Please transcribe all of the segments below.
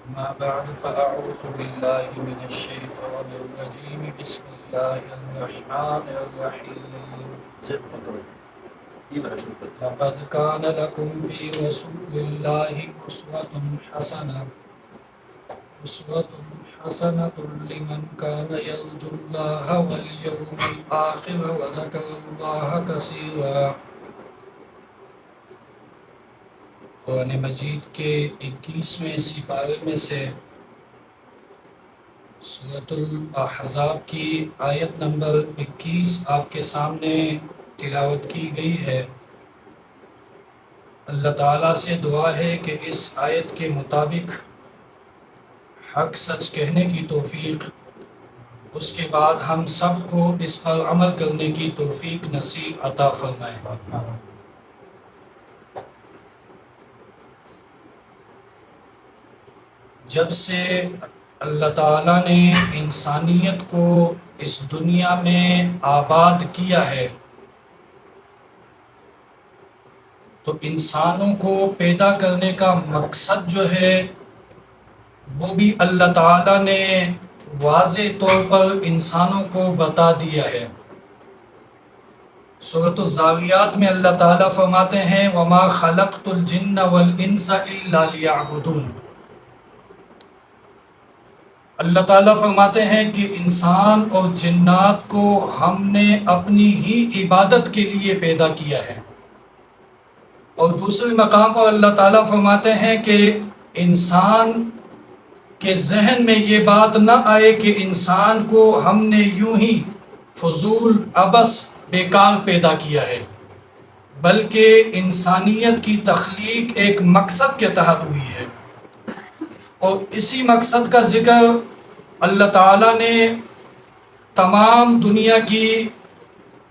أما بعد فأعوذ بالله من الشيطان الرجيم بسم الله الرحمن الرحيم لقد كان لكم في رسول الله أسوة حسنة لمن كان يرجو الله واليوم الآخر وذكر الله كثيرا۔ قرآن مجید کے 21ویں سپارے میں سے سورۃ الاحزاب کی آیت نمبر 21 آپ کے سامنے تلاوت کی گئی ہے۔ اللہ تعالیٰ سے دعا ہے کہ اس آیت کے مطابق حق سچ کہنے کی توفیق، اس کے بعد ہم سب کو اس پر عمل کرنے کی توفیق نصیب عطا فرمائے۔ جب سے اللہ تعالیٰ نے انسانیت کو اس دنیا میں آباد کیا ہے تو انسانوں کو پیدا کرنے کا مقصد جو ہے وہ بھی اللہ تعالیٰ نے واضح طور پر انسانوں کو بتا دیا ہے۔ سورۃ الذاریات میں اللہ تعالیٰ فرماتے ہیں وَمَا خَلَقْتُ الْجِنَّ وَالْإِنسَ إِلَّا لِيَعْبُدُونَ۔ اللہ تعالیٰ فرماتے ہیں کہ انسان اور جنات کو ہم نے اپنی ہی عبادت کے لیے پیدا کیا ہے۔ اور دوسرے مقام پر اللہ تعالیٰ فرماتے ہیں کہ انسان کے ذہن میں یہ بات نہ آئے کہ انسان کو ہم نے یوں ہی فضول عبث بیکار پیدا کیا ہے، بلکہ انسانیت کی تخلیق ایک مقصد کے تحت ہوئی ہے۔ اور اسی مقصد کا ذکر اللہ تعالیٰ نے تمام دنیا کی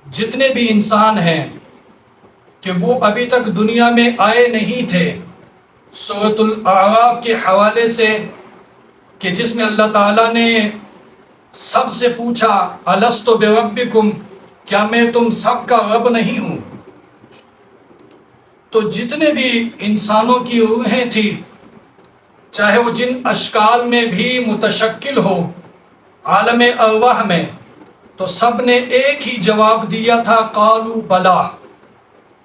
جتنے بھی انسان ہیں کہ وہ ابھی تک دنیا میں آئے نہیں تھے، سورۃ الاعراف کے حوالے سے کہ جس میں اللہ تعالیٰ نے سب سے پوچھا الست بربکم، کیا میں تم سب کا رب نہیں ہوں؟ تو جتنے بھی انسانوں کی روحیں تھیں، چاہے وہ جن اشکال میں بھی متشکل ہو عالم ارواح میں، تو سب نے ایک ہی جواب دیا تھا قالوا بلا،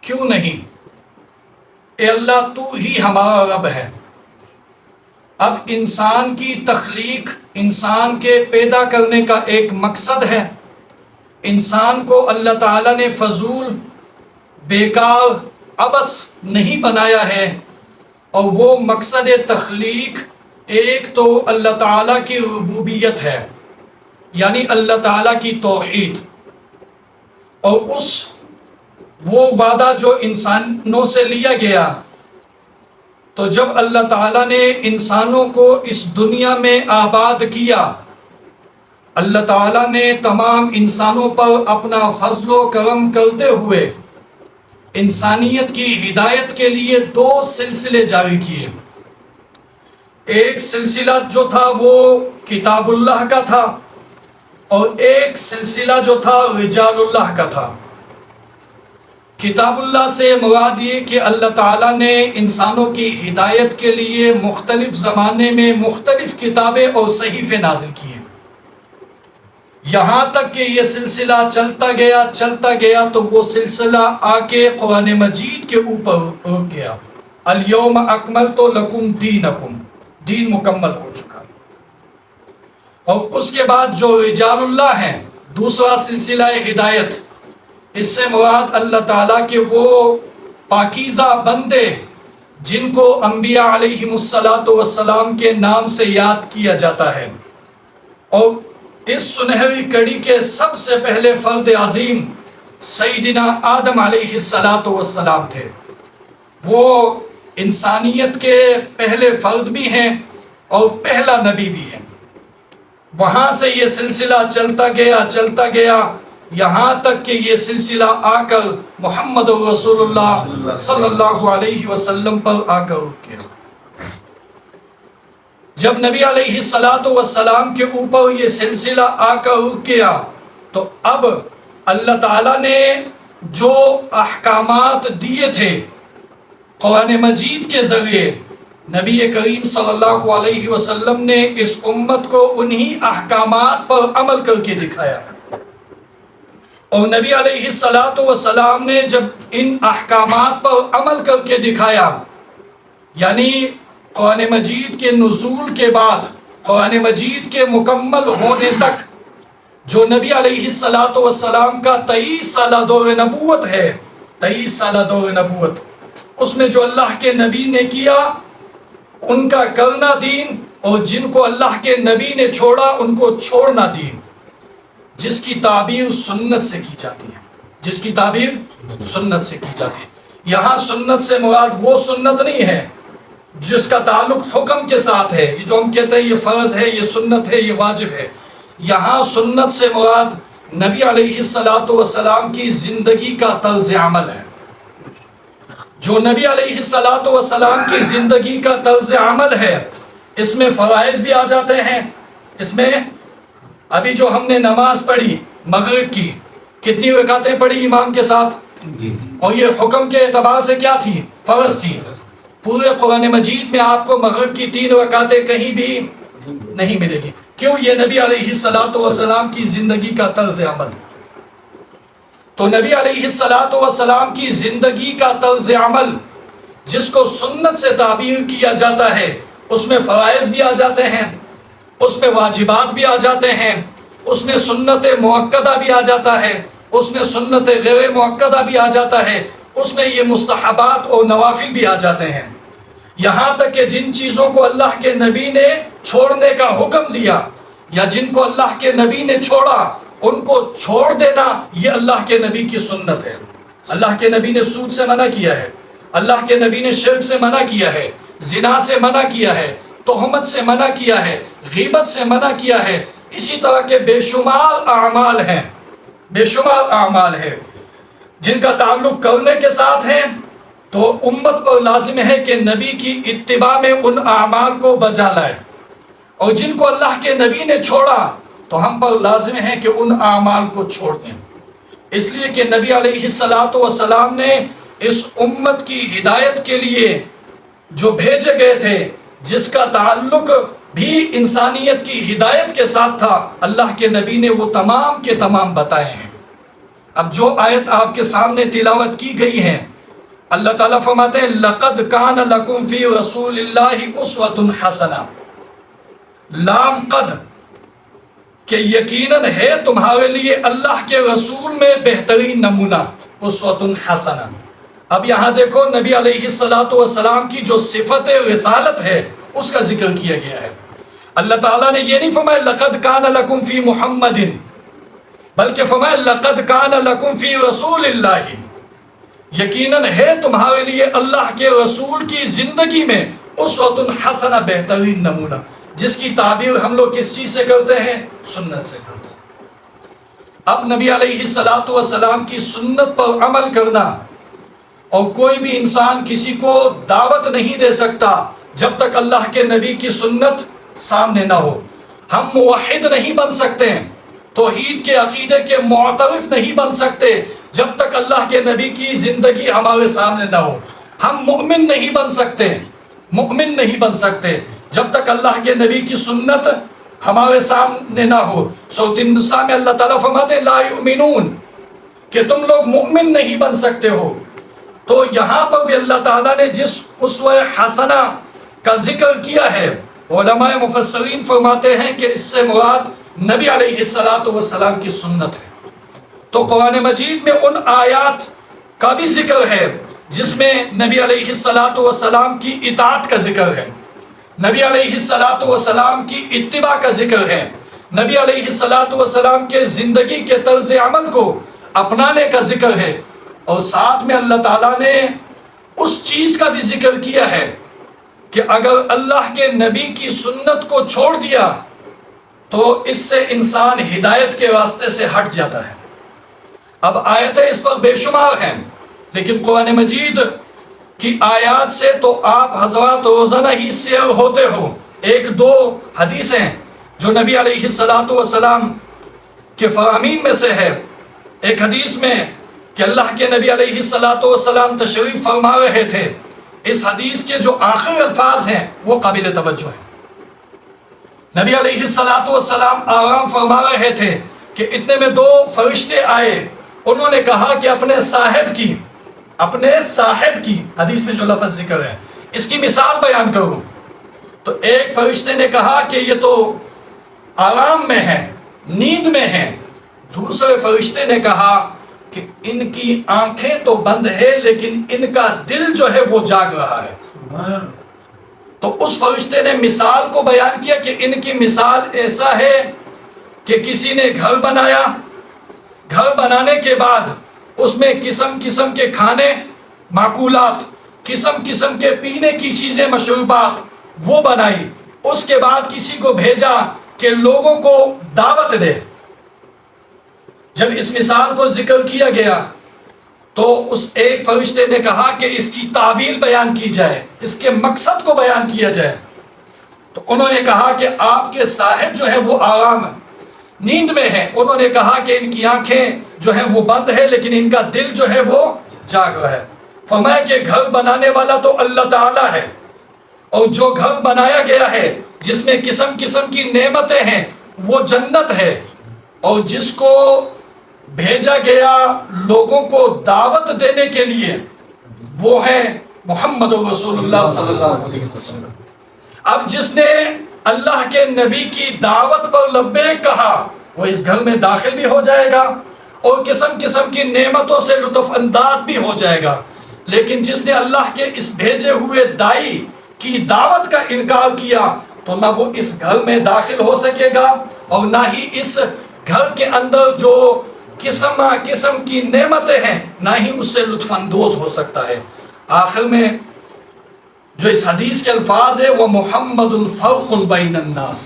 کیوں نہیں، اے اللہ تو ہی ہمارا رب ہے۔ اب انسان کی تخلیق، انسان کے پیدا کرنے کا ایک مقصد ہے۔ انسان کو اللہ تعالیٰ نے فضول بیکار عبث نہیں بنایا ہے، اور وہ مقصد تخلیق ایک تو اللہ تعالیٰ کی ربوبیت ہے، یعنی اللہ تعالیٰ کی توحید، اور وہ وعدہ جو انسانوں سے لیا گیا۔ تو جب اللہ تعالیٰ نے انسانوں کو اس دنیا میں آباد کیا، اللہ تعالیٰ نے تمام انسانوں پر اپنا فضل و کرم کرتے ہوئے انسانیت کی ہدایت کے لیے 2 سلسلے جاری کیے۔ ایک سلسلہ جو تھا وہ کتاب اللہ کا تھا، اور ایک سلسلہ جو تھا رجال اللہ کا تھا۔ کتاب اللہ سے مراد یہ کہ اللہ تعالیٰ نے انسانوں کی ہدایت کے لیے مختلف زمانے میں مختلف کتابیں اور صحیفے نازل کیے، یہاں تک کہ یہ سلسلہ چلتا گیا تو وہ سلسلہ آ کے قرآن مجید کے اوپر رک گیا۔ الیوم اکملت لکم دینکم، دین مکمل ہو چکا۔ اور اس کے بعد جو رجال اللہ ہیں، دوسرا سلسلہ ہدایت، اس سے مراد اللہ تعالیٰ کے وہ پاکیزہ بندے جن کو انبیاء علیہم السلام کے نام سے یاد کیا جاتا ہے۔ اور اس سنہری کڑی کے سب سے پہلے فرد عظیم سیدنا آدم علیہ السلام تھے۔ وہ انسانیت کے پہلے فرد بھی ہیں اور پہلا نبی بھی ہیں۔ وہاں سے یہ سلسلہ چلتا گیا یہاں تک کہ یہ سلسلہ آ کر محمد رسول اللہ صلی اللہ علیہ وسلم پر آ کر رک گیا۔ جب نبی علیہ السلام کے اوپر یہ سلسلہ آ کر رک گیا تو اب اللہ تعالیٰ نے جو احکامات دیے تھے قرآن مجید کے ذریعے، نبی کریم صلی اللہ علیہ وسلم نے اس امت کو انہی احکامات پر عمل کر کے دکھایا، اور نبی علیہ السلام نے جب ان احکامات پر عمل کر کے دکھایا، یعنی قرآن مجید کے نزول کے بعد قرآن مجید کے مکمل ہونے تک جو نبی علیہ السلام کا 23 سالہ دور نبوت ہے، 23 سالہ دور نبوت، اس میں جو اللہ کے نبی نے کیا ان کا کرنا دین، اور جن کو اللہ کے نبی نے چھوڑا ان کو چھوڑنا دین، جس کی تعبیر سنت سے کی جاتی ہے، جس کی تعبیر سنت سے کی جاتی ہے۔ یہاں سنت سے مراد وہ سنت نہیں ہے جس کا تعلق حکم کے ساتھ ہے، یہ جو ہم کہتے ہیں یہ فرض ہے، یہ سنت ہے، یہ واجب ہے۔ یہاں سنت سے مراد نبی علیہ السلام کی زندگی کا طرز عمل ہے۔ جو نبی علیہ السلام کی زندگی کا طرز عمل ہے، اس میں فرائض بھی آ جاتے ہیں، اس میں ابھی جو ہم نے نماز پڑھی مغرب کی، کتنی رکعتیں پڑھی امام کے ساتھ، اور یہ حکم کے اعتبار سے کیا تھی؟ فرض تھی۔ پورے قرآن مجید میں آپ کو مغرب کی 3 رکعتیں کہیں بھی نہیں ملے گی، کیوں؟ یہ نبی علیہ السلام کی زندگی کا طرز عمل۔ تو نبی علیہ السلام کی زندگی کا طرز عمل جس کو سنت سے تعبیر کیا جاتا ہے، اس میں فرائض بھی آ جاتے ہیں، اس میں واجبات بھی آ جاتے ہیں، اس میں سنت مؤکدہ بھی آ جاتا ہے، اس میں سنت غیر مؤکدہ بھی آ جاتا ہے، اس میں یہ مستحبات اور نوافل بھی آ جاتے ہیں۔ یہاں تک کہ جن چیزوں کو اللہ کے نبی نے چھوڑنے کا حکم دیا یا جن کو اللہ کے نبی نے چھوڑا ان کو چھوڑ دینا، یہ اللہ کے نبی کی سنت ہے۔ اللہ کے نبی نے سود سے منع کیا ہے، اللہ کے نبی نے شرک سے منع کیا ہے، زنا سے منع کیا ہے، تہمت سے منع کیا ہے، غیبت سے منع کیا ہے، اسی طرح کے بے شمار اعمال ہیں، بے شمار اعمال ہیں جن کا تعلق کرنے کے ساتھ ہے۔ تو امت پر لازم ہے کہ نبی کی اتباع میں ان اعمال کو بجا لائے، اور جن کو اللہ کے نبی نے چھوڑا تو ہم پر لازم ہے کہ ان اعمال کو چھوڑ دیں، اس لیے کہ نبی علیہ السلام نے اس امت کی ہدایت کے لیے جو بھیجے گئے تھے، جس کا تعلق بھی انسانیت کی ہدایت کے ساتھ تھا، اللہ کے نبی نے وہ تمام کے تمام بتائے ہیں۔ اب جو آیت آپ کے سامنے تلاوت کی گئی ہے، اللہ تعالیٰ فرماتے ہیں لَقَدْ كَانَ لَكُمْ فِي رَسُولِ اللَّهِ أُسْوَةٌ حَسَنَةٌ، لام قد، کہ یقیناً ہے تمہارے لیے اللہ کے رسول میں بہترین نمونہ، اسوۃ حسنہ۔ اب یہاں دیکھو نبی علیہ السلام کی جو صفت رسالت ہے اس کا ذکر کیا گیا ہے۔ اللہ تعالیٰ نے یہ نہیں فرمایا لَقَدْ كَانَ لَكُمْ فِي مُحَمَّدٍ، بلکہ فرمایا لَقَدْ كَانَ لَكُمْ فِي رَسُولِ اللَّهِ، یقیناً ہے تمہارے لیے اللہ کے رسول کی زندگی میں اسوۃ حسنہ، بہترین نمونہ، جس کی تعبیر ہم لوگ کس چیز سے کرتے ہیں؟ سنت سے کرتے ہیں۔ اب نبی علیہ السلام کی سنت پر عمل کرنا، اور کوئی بھی انسان کسی کو دعوت نہیں دے سکتا جب تک اللہ کے نبی کی سنت سامنے نہ ہو۔ ہم موحد نہیں بن سکتے، توحید کے عقیدے کے معترف نہیں بن سکتے جب تک اللہ کے نبی کی زندگی ہمارے سامنے نہ ہو۔ ہم مؤمن نہیں بن سکتے، مؤمن نہیں بن سکتے جب تک اللہ کے نبی کی سنت ہمارے سامنے نہ ہو۔ سورۃ النساء میں اللہ تعالیٰ فرماتے ہیں لا یؤمنون، کہ تم لوگ مؤمن نہیں بن سکتے ہو۔ تو یہاں پر بھی اللہ تعالیٰ نے جس اسوہ حسنہ کا ذکر کیا ہے، علماء مفسرین فرماتے ہیں کہ اس سے مراد نبی علیہ السلام کی سنت ہے۔ تو قرآن مجید میں ان آیات کا بھی ذکر ہے جس میں نبی علیہ السلام کی اطاعت کا ذکر ہے، نبی علیہ السلام کی اتباع کا ذکر ہے، نبی علیہ السلام کے زندگی کے طرز عمل کو اپنانے کا ذکر ہے، اور ساتھ میں اللہ تعالیٰ نے اس چیز کا بھی ذکر کیا ہے کہ اگر اللہ کے نبی کی سنت کو چھوڑ دیا تو اس سے انسان ہدایت کے راستے سے ہٹ جاتا ہے۔ اب آیتیں اس پر بے شمار ہیں، لیکن قرآن مجید کی آیات سے تو آپ حضرات روزانہ ہی سیر ہوتے ہو۔ ایک دو حدیثیں جو نبی علیہ السلام کے فرامین میں سے ہے، ایک حدیث میں کہ اللہ کے نبی علیہ السلام تشریف فرما رہے تھے، اس حدیث کے جو آخری الفاظ ہیں وہ قابل توجہ ہیں۔ نبی علیہ السلام آرام فرما رہے تھے کہ اتنے میں دو فرشتے آئے، انہوں نے کہا کہ اپنے صاحب کی حدیث میں جو لفظ ذکر ہے اس کی مثال بیان کرو۔ تو ایک فرشتے نے کہا کہ یہ تو آرام میں ہے، نیند میں ہے۔ دوسرے فرشتے نے کہا کہ ان کی آنکھیں تو بند ہے لیکن ان کا دل جو ہے وہ جاگ رہا ہے۔ تو اس فرشتے نے مثال کو بیان کیا کہ ان کی مثال ایسا ہے کہ کسی نے گھر بنایا، گھر بنانے کے بعد اس میں قسم قسم کے کھانے معقولات، قسم قسم کے پینے کی چیزیں مشروبات وہ بنائی، اس کے بعد کسی کو بھیجا کہ لوگوں کو دعوت دے۔ جب اس مثال کو ذکر کیا گیا تو اس ایک فرشتے نے کہا کہ اس کی تعویل بیان کی جائے، اس کے مقصد کو بیان کیا جائے۔ تو انہوں نے کہا کہ آپ کے صاحب جو ہے وہ آرام نیند میں ہیں۔ انہوں نے کہا کہ ان کی آنکھیں جو ہیں وہ بند ہے لیکن ان کا دل جو ہے وہ جاگ رہا ہے۔ فرمایا کہ گھر بنانے والا تو اللہ تعالیٰ ہے، اور جو گھر بنایا گیا ہے جس میں قسم قسم کی نعمتیں ہیں وہ جنت ہے، اور جس کو بھیجا گیا لوگوں کو دعوت دینے کے لیے وہ ہے محمد رسول اللہ صلی اللہ علیہ وسلم۔ اب جس نے اللہ کے نبی کی دعوت پر لبیک کہا وہ اس گھر میں داخل بھی ہو جائے گا اور قسم قسم کی نعمتوں سے لطف انداز بھی ہو جائے گا، لیکن جس نے اللہ کے اس بھیجے ہوئے دائی کی دعوت کا انکار کیا تو نہ وہ اس گھر میں داخل ہو سکے گا اور نہ ہی اس گھر کے اندر جو قسم قسم کی نعمتیں ہیں نہ ہی اس سے لطف اندوز ہو سکتا ہے۔ آخر میں جو اس حدیث کے الفاظ ہے وہ محمد فرق بین الناس،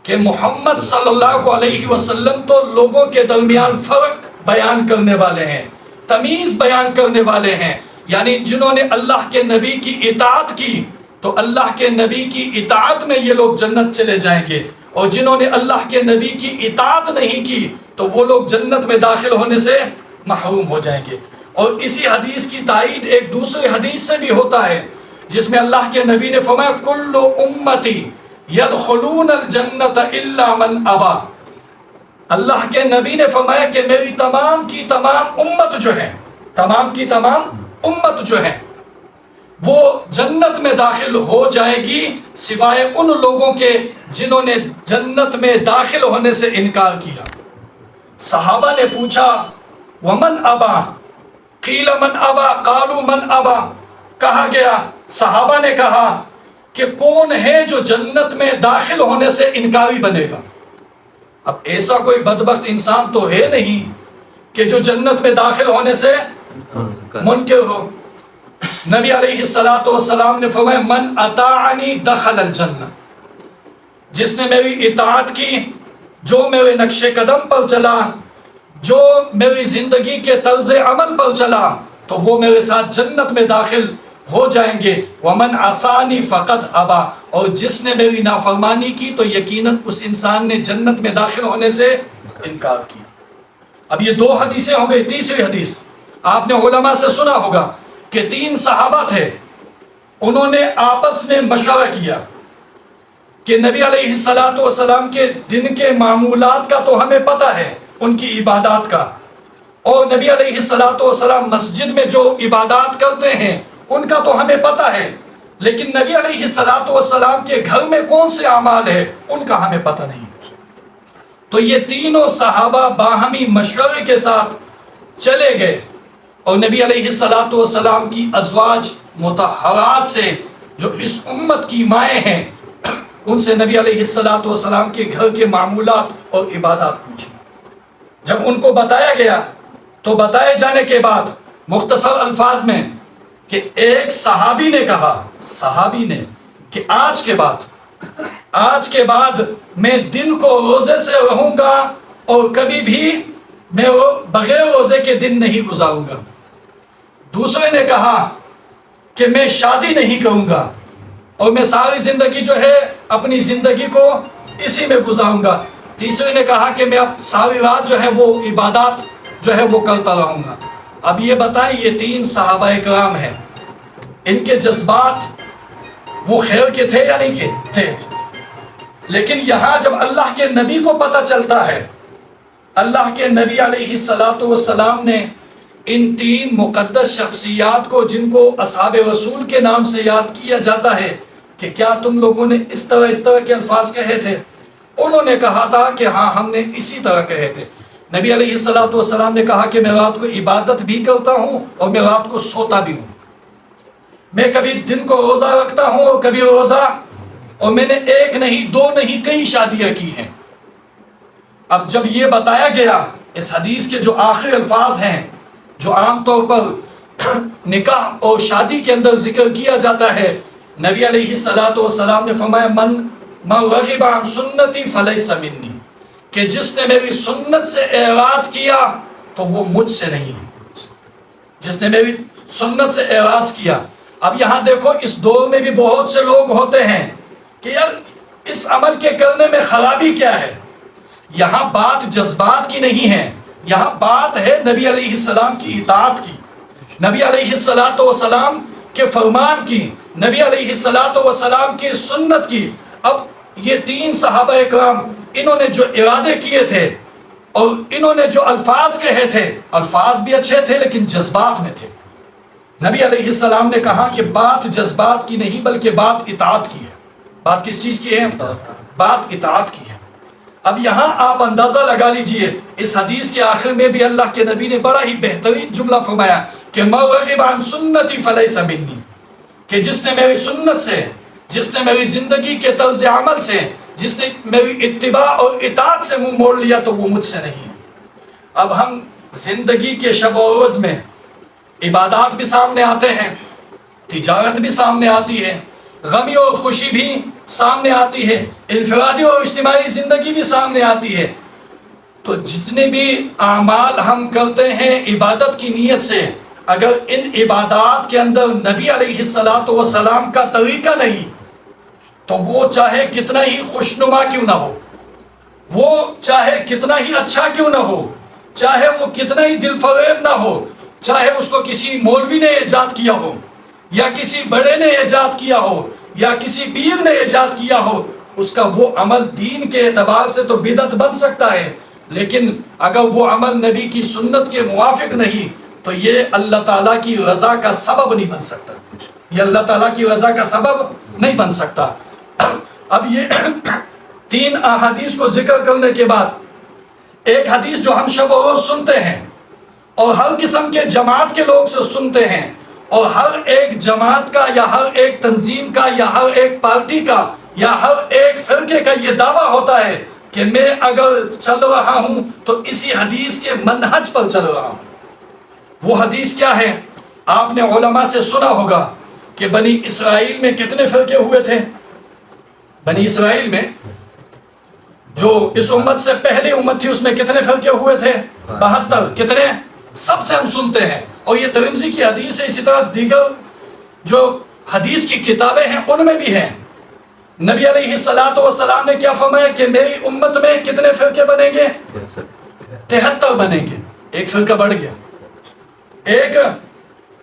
کہ محمد صلی اللہ علیہ وسلم تو لوگوں کے درمیان فرق بیان کرنے والے ہیں، تمیز بیان کرنے والے ہیں، یعنی جنہوں نے اللہ کے نبی کی اطاعت کی تو اللہ کے نبی کی اطاعت میں یہ لوگ جنت چلے جائیں گے، اور جنہوں نے اللہ کے نبی کی اطاعت نہیں کی تو وہ لوگ جنت میں داخل ہونے سے محروم ہو جائیں گے۔ اور اسی حدیث کی تائید ایک دوسری حدیث سے بھی ہوتا ہے جس میں اللہ کے نبی نے فرمایا کل امتی یدخلون الجنت الا من ابا۔ اللہ کے نبی نے فرمایا کہ میری تمام کی تمام امت جو ہے، تمام کی تمام امت جو ہے وہ جنت میں داخل ہو جائے گی سوائے ان لوگوں کے جنہوں نے جنت میں داخل ہونے سے انکار کیا۔ صحابہ نے پوچھا ومن ابا قیل من ابا قالوا من ابا، کہا گیا صحابہ نے کہا کہ کون ہے جو جنت میں داخل ہونے سے انکاری بنے گا؟ اب ایسا کوئی بدبخت انسان تو ہے نہیں کہ جو جنت میں داخل ہونے سے منکر ہو۔ نبی علیہ السلام نے فرمایا من اطاعنی دخل الجنہ، جس نے میری اطاعت کی، جو میرے نقش قدم پر چلا، جو میری زندگی کے طرز عمل پر چلا تو وہ میرے ساتھ جنت میں داخل ہو جائیں گے۔ ومن عصانی فقد ابا، اور جس نے میری نافرمانی کی تو یقیناً اس انسان نے جنت میں داخل ہونے سے انکار کیا۔ اب یہ دو حدیثیں ہو گئی۔ تیسری حدیث آپ نے علماء سے سنا ہوگا کہ 3 صحابہ تھے، انہوں نے آپس میں مشورہ کیا کہ نبی علیہ السلام کے دن کے معمولات کا تو ہمیں پتہ ہے، ان کی عبادات کا، اور نبی علیہ السلام مسجد میں جو عبادات کرتے ہیں ان کا تو ہمیں پتہ ہے، لیکن نبی علیہ السلام کے گھر میں کون سے اعمال ہے ان کا ہمیں پتہ نہیں۔ تو یہ تینوں صحابہ باہمی مشورے کے ساتھ چلے گئے اور نبی علیہ السلام کی ازواج مطہرات سے جو اس امت کی مائیں ہیں ان سے نبی علیہ السلام کے گھر کے معمولات اور عبادات پوچھی۔ جب ان کو بتایا گیا تو بتائے جانے کے بعد مختصر الفاظ میں کہ ایک صحابی نے کہا، صحابی نے، کہ آج کے بعد میں دن کو روزے سے رہوں گا اور کبھی بھی میں بغیر روزے کے دن نہیں گزاروں گا۔ دوسرے نے کہا کہ میں شادی نہیں کروں گا اور میں ساری زندگی جو ہے اپنی زندگی کو اسی میں گزاروں گا۔ تیسرے نے کہا کہ میں اب ساری رات جو ہے وہ عبادات جو ہے وہ کرتا رہوں گا۔ اب یہ بتائیں، یہ 3 صحابہ کرام ہیں، ان کے جذبات وہ خیر کے تھے یا نہیں کے تھے؟ لیکن یہاں جب اللہ کے نبی کو پتہ چلتا ہے، اللہ کے نبی علیہ السلام نے ان 3 مقدس شخصیات کو، جن کو اصحاب رسول کے نام سے یاد کیا جاتا ہے، کہ کیا تم لوگوں نے اس طرح کے الفاظ کہے تھے؟ انہوں نے کہا تھا کہ ہاں ہم نے اسی طرح کہے تھے۔ نبی علیہ السلام نے کہا کہ میں رات کو عبادت بھی کرتا ہوں اور میں رات کو سوتا بھی ہوں، میں کبھی دن کو روزہ رکھتا ہوں اور کبھی روزہ، اور میں نے 1 نہیں 2 نہیں کئی شادیاں کی ہیں۔ اب جب یہ بتایا گیا، اس حدیث کے جو آخری الفاظ ہیں جو عام طور پر نکاح اور شادی کے اندر ذکر کیا جاتا ہے، نبی علیہ السلام نے فرمایا من رغب عن سنتی فلیس منی، کہ جس نے میری سنت سے اعراض کیا تو وہ مجھ سے نہیں ہے، جس نے میری سنت سے اعراض کیا۔ اب یہاں دیکھو، اس دور میں بھی بہت سے لوگ ہوتے ہیں کہ یار اس عمل کے کرنے میں خرابی کیا ہے؟ یہاں بات جذبات کی نہیں ہے، یہاں بات ہے نبی علیہ السلام کی اطاعت کی، نبی علیہ السلام کے فرمان کی، نبی علیہ السلام کی سنت کی۔ اب یہ 3 صحابہ اکرام، انہوں نے جو ارادے کیے تھے اور انہوں نے جو الفاظ کہے تھے، الفاظ بھی اچھے تھے لیکن جذبات میں تھے۔ نبی علیہ السلام نے کہا کہ بات جذبات کی نہیں بلکہ بات اطاعت کی ہے۔ بات کس چیز کی ہے؟ بات اطاعت کی ہے۔ اب یہاں آپ اندازہ لگا لیجئے، اس حدیث کے آخر میں بھی اللہ کے نبی نے بڑا ہی بہترین جملہ فرمایا کہ من رغب عن سنتی فلیس منی، کہ جس نے میری سنت سے، جس نے میری زندگی کے طرز عمل سے، جس نے میری اتباع اور اطاعت سے منہ موڑ لیا تو وہ مجھ سے نہیں۔ اب ہم زندگی کے شب و روز میں عبادات بھی سامنے آتے ہیں، تجارت بھی سامنے آتی ہے، غمی اور خوشی بھی سامنے آتی ہے، انفرادی اور اجتماعی زندگی بھی سامنے آتی ہے۔ تو جتنے بھی اعمال ہم کرتے ہیں عبادت کی نیت سے، اگر ان عبادات کے اندر نبی علیہ السلام کا طریقہ نہیں تو وہ چاہے کتنا ہی خوشنما کیوں نہ ہو، وہ چاہے کتنا ہی اچھا کیوں نہ ہو، چاہے وہ کتنا ہی دل فریب نہ ہو، چاہے اس کو کسی مولوی نے ایجاد کیا ہو یا کسی بڑے نے ایجاد کیا ہو یا کسی پیر نے ایجاد کیا ہو، اس کا وہ عمل دین کے اعتبار سے تو بدعت بن سکتا ہے، لیکن اگر وہ عمل نبی کی سنت کے موافق نہیں تو یہ اللہ تعالیٰ کی رضا کا سبب نہیں بن سکتا، یہ اللہ تعالیٰ کی رضا کا سبب نہیں بن سکتا۔ اب یہ 3 احادیث کو ذکر کرنے کے بعد ایک حدیث جو ہم شب و روز سنتے ہیں اور ہر قسم کے جماعت کے لوگ سے سنتے ہیں، اور ہر ایک جماعت کا یا ہر ایک تنظیم کا یا ہر ایک پارٹی کا یا ہر ایک فرقے کا یہ دعویٰ ہوتا ہے کہ میں اگر چل رہا ہوں تو اسی حدیث کے منہج پر چل رہا ہوں۔ وہ حدیث کیا ہے؟ آپ نے علماء سے سنا ہوگا کہ بنی اسرائیل میں کتنے فرقے ہوئے تھے؟ بنی اسرائیل میں جو اس امت سے پہلی امت تھی اس میں کتنے فرقے ہوئے تھے؟ 72۔ کتنے؟ سب سے ہم سنتے ہیں، اور یہ ترمذی کی حدیث ہے، اسی طرح دیگر جو حدیث کی کتابیں ہیں ان میں بھی ہیں۔ نبی علیہ السلام نے کیا فرمایا کہ میری امت میں کتنے فرقے بنیں گے؟ 73 بنیں گے۔ ایک فرقہ بڑھ گیا۔ ایک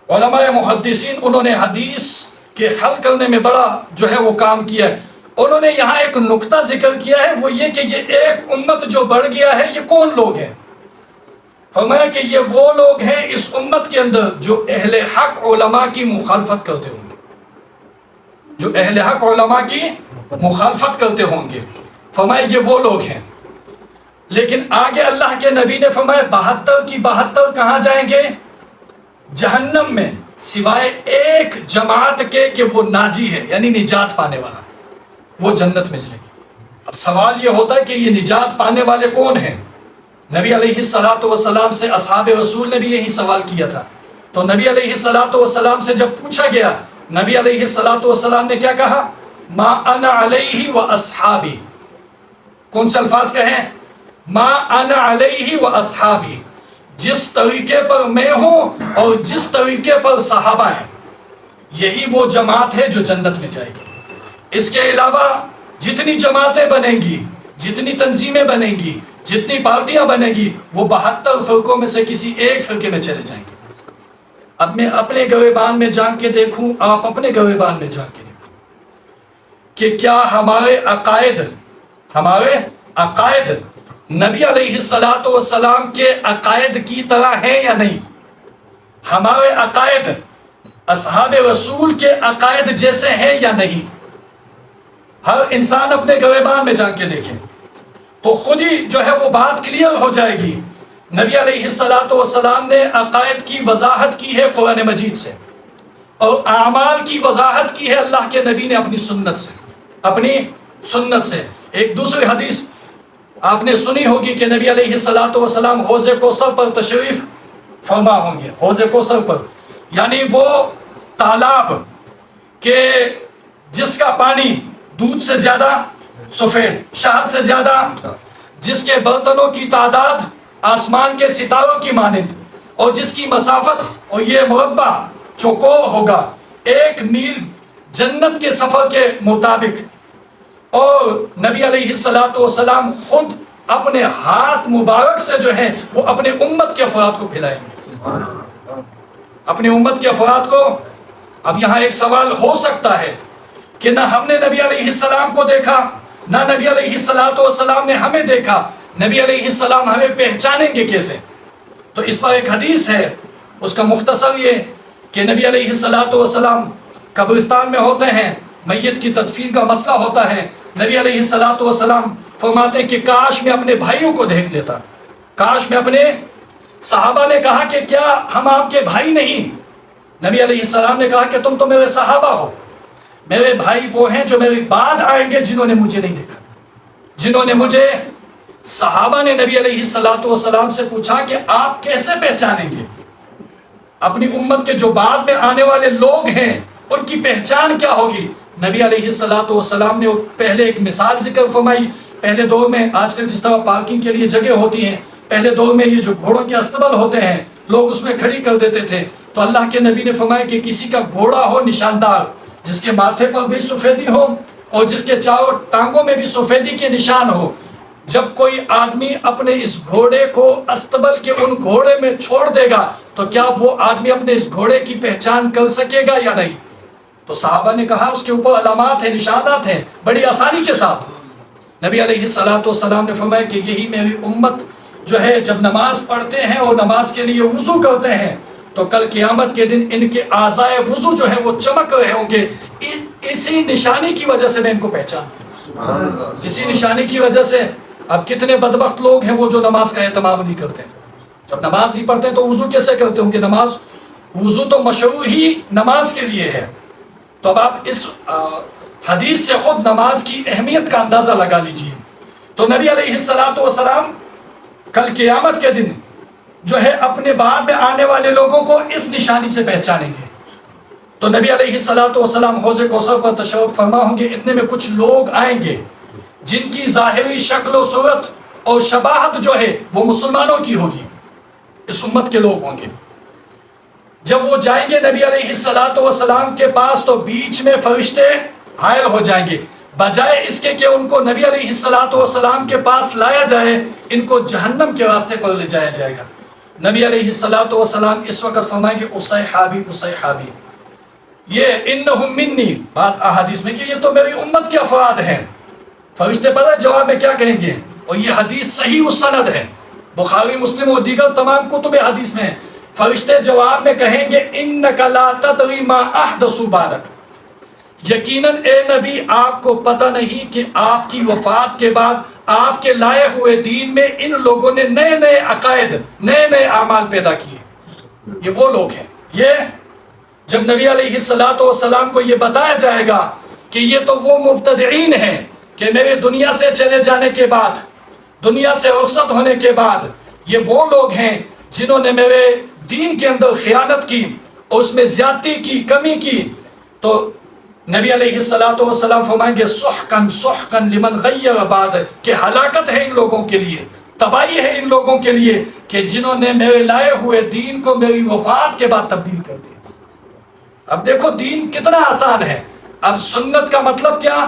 علماء محدثین، انہوں نے حدیث کے حل کرنے میں بڑا جو ہے وہ کام کیا ہے، انہوں نے یہاں ایک نقطہ ذکر کیا ہے، وہ یہ کہ یہ ایک امت جو بڑھ گیا ہے یہ کون لوگ ہیں؟ فرمایا کہ یہ وہ لوگ ہیں اس امت کے اندر جو اہل حق علماء کی مخالفت کرتے ہوں گے، جو اہل حق علماء کی مخالفت کرتے ہوں گے۔ فرمایا یہ وہ لوگ ہیں، لیکن آگے اللہ کے نبی نے فرمایا 72 کی 72 کہاں جائیں گے؟ جہنم میں، سوائے ایک جماعت کے کہ وہ ناجی ہے، یعنی نجات پانے والا، وہ جنت میں جائے گی۔ اب سوال یہ ہوتا ہے کہ یہ نجات پانے والے کون ہیں؟ نبی علیہ السلام سے اصحاب رسول نے بھی یہی سوال کیا تھا، تو نبی علیہ السلام سے جب پوچھا گیا، نبی علیہ السلام نے کیا کہا؟ ما انا علیہ و اصحابی۔ کون سے الفاظ کہیں؟ ما انا علیہ و اصحابی، جس طریقے پر میں ہوں اور جس طریقے پر صحابہ ہیں، یہی وہ جماعت ہے جو جنت میں جائے گی۔ اس کے علاوہ جتنی جماعتیں بنیں گی، جتنی تنظیمیں بنیں گی، جتنی پارٹیاں بنیں گی، وہ 72 فرقوں میں سے کسی ایک فرقے میں چلے جائیں گے۔ اب میں اپنے گریبان میں جان کے دیکھوں، آپ اپنے گریبان میں جان کے دیکھوں کہ کیا ہمارے عقائد نبی علیہ السلام کے عقائد کی طرح ہیں یا نہیں؟ ہمارے عقائد اصحاب رسول کے عقائد جیسے ہیں یا نہیں؟ ہر انسان اپنے گریبان میں جان کے دیکھے تو خود ہی جو ہے وہ بات کلیئر ہو جائے گی۔ نبی علیہ السلام نے عقائد کی وضاحت کی ہے قرآن مجید سے، اور اعمال کی وضاحت کی ہے اللہ کے نبی نے اپنی سنت سے۔ ایک دوسری حدیث آپ نے سنی ہوگی کہ نبی علیہ السلام حوض کوثر پر تشریف فرما ہوں گے۔ حوض کوثر پر یعنی وہ تالاب کہ جس کا پانی دودھ سے زیادہ سفید، شہد سے زیادہ، جس کے برتنوں کی تعداد آسمان کے ستاروں کی مانند، اور جس کی مسافت اور یہ مربع چوکور ہوگا 1 میل جنت کے سفر کے مطابق، اور نبی علیہ السلام خود اپنے ہاتھ مبارک سے جو ہے وہ اپنے امت کے افراد کو پھلائیں گے، اپنے امت کے افراد کو۔ اب یہاں ایک سوال ہو سکتا ہے کہ نہ ہم نے نبی علیہ السلام کو دیکھا، نہ نبی علیہ السلام نے ہمیں دیکھا، نبی علیہ السلام ہمیں پہچانیں گے کیسے؟ تو اس پر ایک حدیث ہے، اس کا مختصر یہ کہ نبی علیہ السلام قبرستان میں ہوتے ہیں، میت کی تدفین کا مسئلہ ہوتا ہے، نبی علیہ السلام فرماتے ہیں کہ کاش میں اپنے بھائیوں کو دیکھ لیتا، کاش میں اپنے صحابہ نے کہا کہ کیا ہم آپ کے بھائی نہیں؟ نبی علیہ السلام نے کہا کہ تم تو میرے صحابہ ہو، میرے بھائی وہ ہیں جو میرے بعد آئیں گے جنہوں نے مجھے نہیں دیکھا، جنہوں نے مجھے۔ صحابہ نے نبی علیہ السلام سے پوچھا کہ آپ کیسے پہچانیں گے اپنی امت کے جو بعد میں آنے والے لوگ ہیں، ان کی پہچان کیا ہوگی؟ نبی علیہ السلام نے پہلے ایک مثال ذکر فرمائی۔ پہلے دور میں آج کل جس طرح پارکنگ کے لیے جگہ ہوتی ہیں، پہلے دور میں یہ جو گھوڑوں کے استبل ہوتے ہیں لوگ اس میں کھڑی کر دیتے تھے، تو اللہ کے نبی نے فرمایا کہ کسی کا گھوڑا ہو نشاندار، جس کے ماتھے پر بھی سفیدی ہو اور جس کے چاروں ٹانگوں میں بھی سفیدی کے نشان ہو، جب کوئی آدمی اپنے اس گھوڑے کو استبل کے ان گھوڑے میں چھوڑ دے گا تو کیا وہ آدمی اپنے اس گھوڑے کی پہچان کر سکے گا یا نہیں؟ تو صحابہ نے کہا اس کے اوپر علامات ہیں، نشانات ہیں، بڑی آسانی کے ساتھ۔ نبی علیہ السلام نے فرمایا کہ یہی میری امت جو ہے جب نماز پڑھتے ہیں اور نماز کے لیے وضو کرتے ہیں تو کل قیامت کے دن ان کے اعضائے وضو جو ہے وہ چمک رہے ہوں گے، اسی نشانی کی وجہ سے میں ان کو پہچان، اسی نشانی کی وجہ سے۔ اب کتنے بدبخت لوگ ہیں وہ جو نماز کا اہتمام نہیں کرتے، جب نماز نہیں پڑھتے تو وضو کیسے کرتے ہوں گے؟ وضو تو مشروع ہی نماز کے لیے ہے۔ تو اب آپ اس حدیث سے خود نماز کی اہمیت کا اندازہ لگا لیجئے۔ تو نبی علیہ السلام کل قیامت کے دن جو ہے اپنے بعد میں آنے والے لوگوں کو اس نشانی سے پہچانیں گے۔ تو نبی علیہ السلام حوض کوثر پر تشریف فرما ہوں گے، اتنے میں کچھ لوگ آئیں گے جن کی ظاہری شکل و صورت اور شباہت جو ہے وہ مسلمانوں کی ہوگی، اس امت کے لوگ ہوں گے۔ جب وہ جائیں گے نبی علیہ السلام کے پاس تو بیچ میں فرشتے حائل ہو جائیں گے، بجائے اس کے کہ ان کو نبی علیہ السلام کے پاس لایا جائے، ان کو جہنم کے راستے پر لے جایا جائے گا۔ نبی علیہ السلام اس وقت فرمائیں گے اصحابی اصحابی، یہ انہم منی، بعض احادیث میں کہ یہ تو میری امت کے افراد ہیں۔ فرشتے پتہ جواب میں کیا کہیں گے؟ اور یہ حدیث صحیح السند ہے، بخاری مسلم اور دیگر تمام کتب حدیث میں فرشتے جواب میں کہیں گے انک لا تدری ما احدثوا بعدک، یقیناً اے نبی آپ کو پتہ نہیں کہ آپ کی وفات کے بعد آپ کے لائے ہوئے دین میں ان لوگوں نے نئے نئے عقائد، نئے نئے اعمال پیدا کیے۔ یہ وہ لوگ ہیں، یہ جب نبی علیہ السلام کو یہ بتایا جائے گا کہ یہ تو وہ مبتدعین ہیں کہ میرے دنیا سے چلے جانے کے بعد، دنیا سے رخصت ہونے کے بعد یہ وہ لوگ ہیں جنہوں نے میرے دین کے اندر خیانت کی اور اس میں زیادتی کی، کمی کی، تو نبی علیہ السلام فرمائیں گے سحقاً سحقاً لمن غیر بعد، کہ ہلاکت ہے ان لوگوں کے لیے، تباہی ہے ان لوگوں کے لیے کہ جنہوں نے میرے لائے ہوئے دین کو میری وفات کے بعد تبدیل کر دیا۔ اب دیکھو دین کتنا آسان ہے۔ اب سنت کا مطلب کیا؟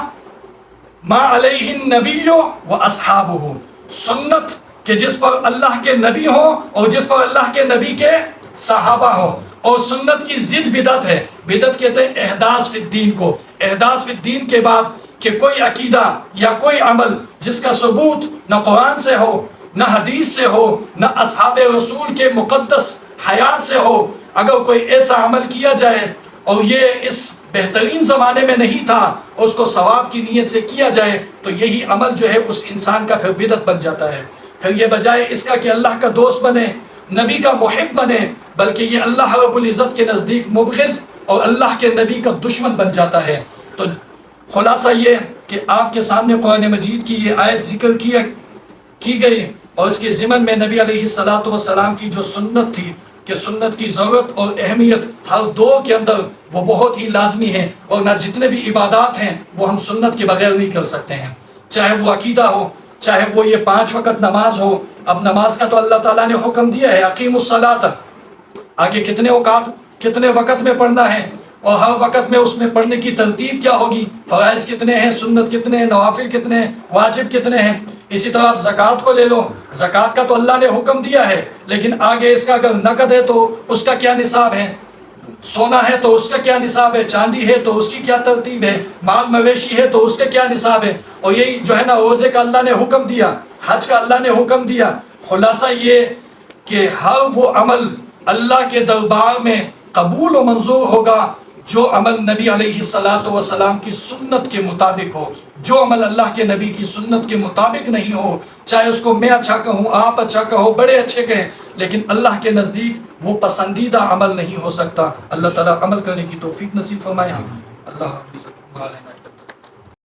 ما علیہ النبی و اصحابہ، سنت کہ جس پر اللہ کے نبی ہوں اور جس پر اللہ کے نبی کے صحابہ ہو. اور سنت کی ضد بدعت ہے. بدعت کہتے ہیں احداث فی الدین کو. احداث فی الدین کے بعد کہ کوئی عقیدہ یا کوئی عمل جس کا ثبوت نہ قرآن سے ہو نہ حدیث سے ہو نہ اصحاب رسول کے مقدس حیات سے ہو، اگر کوئی ایسا عمل کیا جائے اور یہ اس بہترین زمانے میں نہیں تھا اور اس کو ثواب کی نیت سے کیا جائے تو یہی عمل جو ہے اس انسان کا پھر بدعت بن جاتا ہے. پھر یہ بجائے اس کا کہ اللہ کا دوست بنے، نبی کا محب بنے، بلکہ یہ اللہ رب العزت کے نزدیک مبغض اور اللہ کے نبی کا دشمن بن جاتا ہے. تو خلاصہ یہ کہ آپ کے سامنے قرآن مجید کی یہ آیت ذکر کی گئی اور اس کے ضمن میں نبی علیہ السلام کی جو سنت تھی کہ سنت کی ضرورت اور اہمیت ہر دور کے اندر وہ بہت ہی لازمی ہے، اور نہ جتنے بھی عبادات ہیں وہ ہم سنت کے بغیر نہیں کر سکتے ہیں، چاہے وہ عقیدہ ہو، چاہے وہ یہ 5 وقت نماز ہو. اب نماز کا تو اللہ تعالیٰ نے حکم دیا ہے اقیم الصلاۃ، آگے کتنے اوقات کتنے وقت میں پڑھنا ہے اور ہر وقت میں اس میں پڑھنے کی ترتیب کیا ہوگی، فرائض کتنے ہیں، سنت کتنے ہیں، نوافل کتنے ہیں، واجب کتنے ہیں. اسی طرح آپ زکوٰۃ کو لے لو، زکوٰۃ کا تو اللہ نے حکم دیا ہے، لیکن آگے اس کا اگر نقد ہے تو اس کا کیا نصاب ہے، سونا ہے تو اس کا کیا نصاب ہے، چاندی ہے تو اس کی کیا ترتیب ہے، مال مویشی ہے تو اس کا کیا نصاب ہے. اور یہی جو ہے نا روزے کا اللہ نے حکم دیا، حج کا اللہ نے حکم دیا. خلاصہ یہ کہ ہر وہ عمل اللہ کے دربار میں قبول و منظور ہوگا جو عمل نبی علیہ السلام کی سنت کے مطابق ہو. جو عمل اللہ کے نبی کی سنت کے مطابق نہیں ہو، چاہے اس کو میں اچھا کہوں، آپ اچھا کہو، بڑے اچھے کہیں، لیکن اللہ کے نزدیک وہ پسندیدہ عمل نہیں ہو سکتا. اللہ تعالیٰ عمل کرنے کی توفیق نصیب فرمائے. اللہ حافظ.